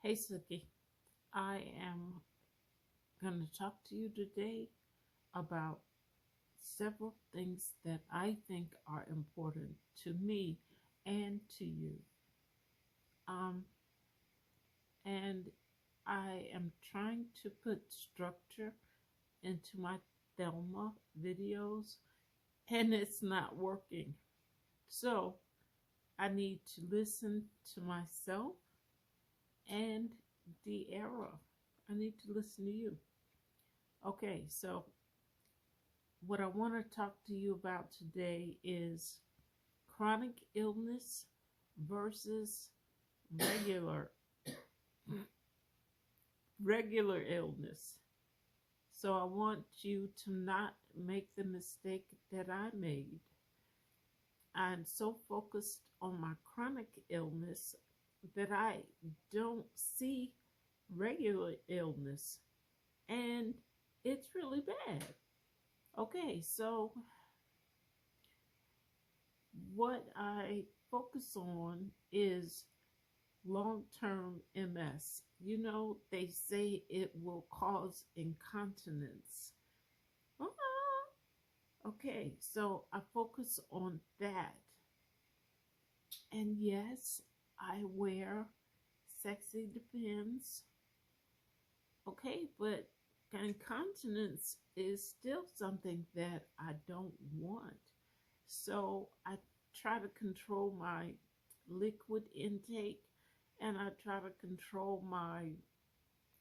Hey, Suki. I am going to talk to you today about several things that I think are important to me and to you. Um, and I am trying to put structure into my Thelma videos, and it's not working. So I need to listen to myself and the error. I need to listen to you. Okay, so what I want to talk to you about today is chronic illness versus regular regular illness. So I want you to not make the mistake that I made. I'm so focused on my chronic illness that I don't see regular illness, and it's really bad. Okay, so what I focus on is long term MS. You know, they say it will cause incontinence. Ah, okay, so I focus on that. And yes, I wear sexy depends. Okay, but incontinence is still something that I don't want. So I try to control my liquid intake, and I try to control my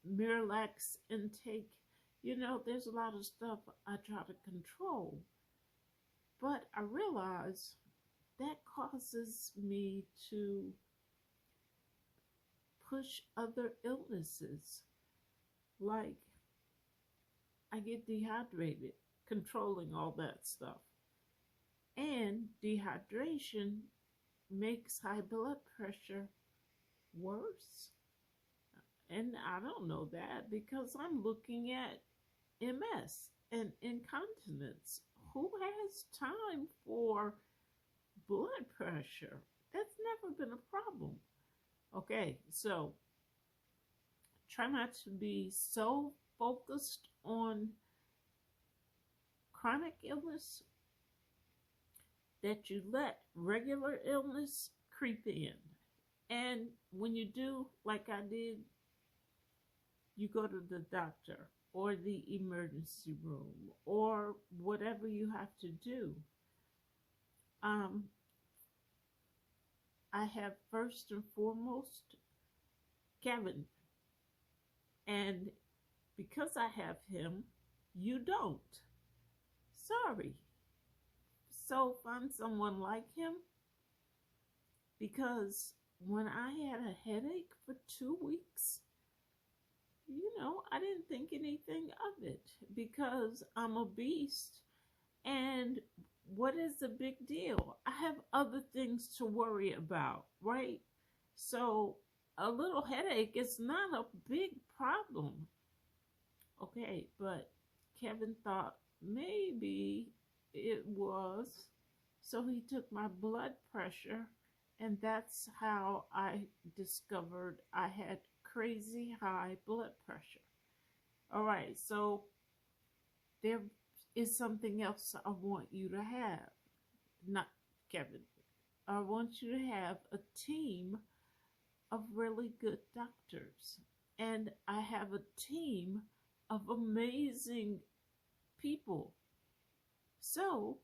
Miralax intake. You know, there's a lot of stuff I try to control, but I realize that causes me to push other illnesses. Like, I get dehydrated, controlling all that stuff. And dehydration makes high blood pressure worse. And I don't know that because I'm looking at MS and incontinence. Who has time for blood pressure? That's never been a problem. Okay, so try not to be so focused on chronic illness that you let regular illness creep in. And when you do, like I did, you go to the doctor or the emergency room or whatever you have to do. Um, I have first and foremost Kevin, and because I have him, you don't. Sorry. So find someone like him, because when I had a headache for 2 weeks, I didn't think anything of it because I'm a beast. And what is the big deal? I have other things to worry about, right? So a little headache is not a big problem. Okay, but Kevin thought maybe it was. So he took my blood pressure, and that's how I discovered I had crazy high blood pressure. All right, so there is something else I want you to have. Not Kevin. I want you to have a team of really good doctors. And I have a team of amazing people. So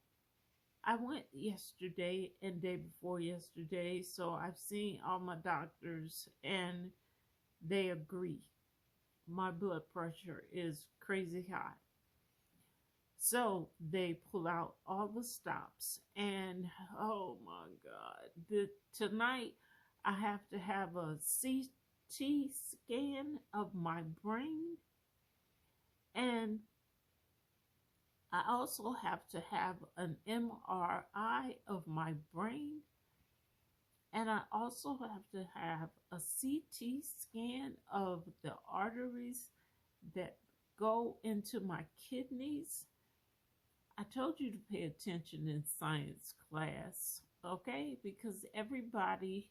I went yesterday and day before yesterday, so I've seen all my doctors and they agree my blood pressure is crazy high. So they pull out all the stops, and oh my God, tonight I have to have a CT scan of my brain, and I also have to have an MRI of my brain, and I also have to have a CT scan of the arteries that go into my kidneys. I told you to pay attention in science class, okay? Because everybody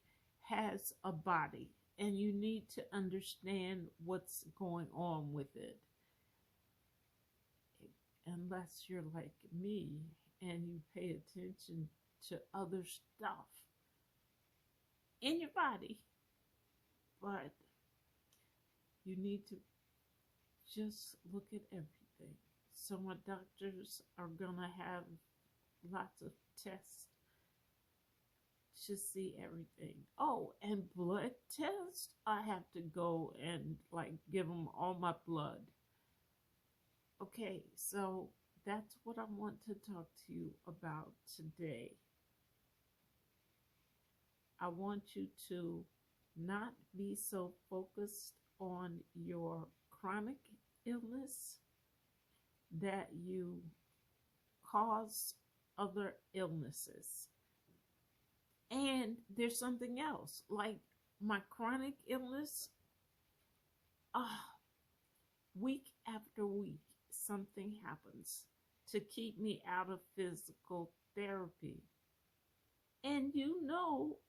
has a body and you need to understand what's going on with it. Unless you're like me and you pay attention to other stuff in your body, but you need to just look at everything. So my doctors are gonna have lots of tests to see everything. Oh, and blood tests. I have to go and like give them all my blood. Okay, so that's what I want to talk to you about today. I want you to not be so focused on your chronic illness that you cause other illnesses. And there's something else, like my chronic illness, week after week, something happens to keep me out of physical therapy. And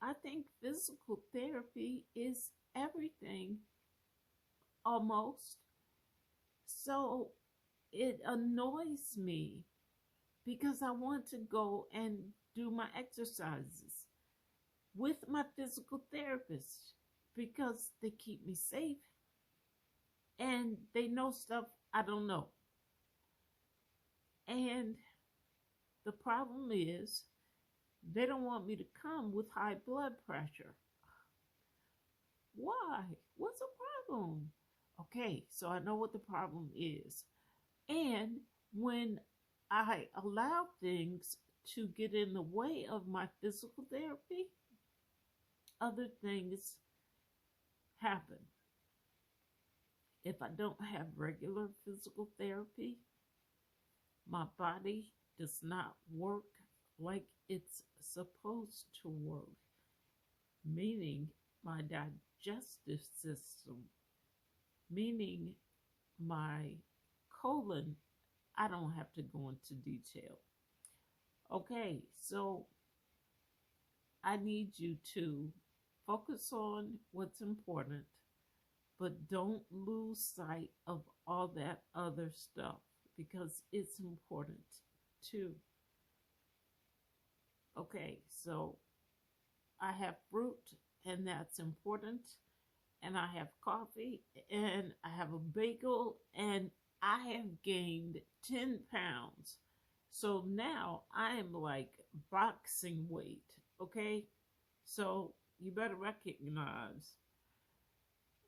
I think physical therapy is everything almost. So it annoys me because I want to go and do my exercises with my physical therapist because they keep me safe and they know stuff I don't know. And the problem is they don't want me to come with high blood pressure. Why? What's the problem? Okay, so I know what the problem is. And when I allow things to get in the way of my physical therapy, other things happen. If I don't have regular physical therapy, my body does not work like it's supposed to work, meaning my digestive system, meaning my colon. I don't have to go into detail. Okay, so I need you to focus on what's important, but don't lose sight of all that other stuff because it's important too. Okay, so I have fruit, and that's important. And I have coffee, and I have a bagel, and I have gained 10 pounds. So now I am like boxing weight, okay? So you better recognize,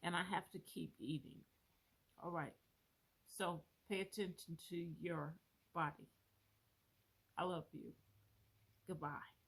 and I have to keep eating. All right, so pay attention to your body. I love you. Goodbye.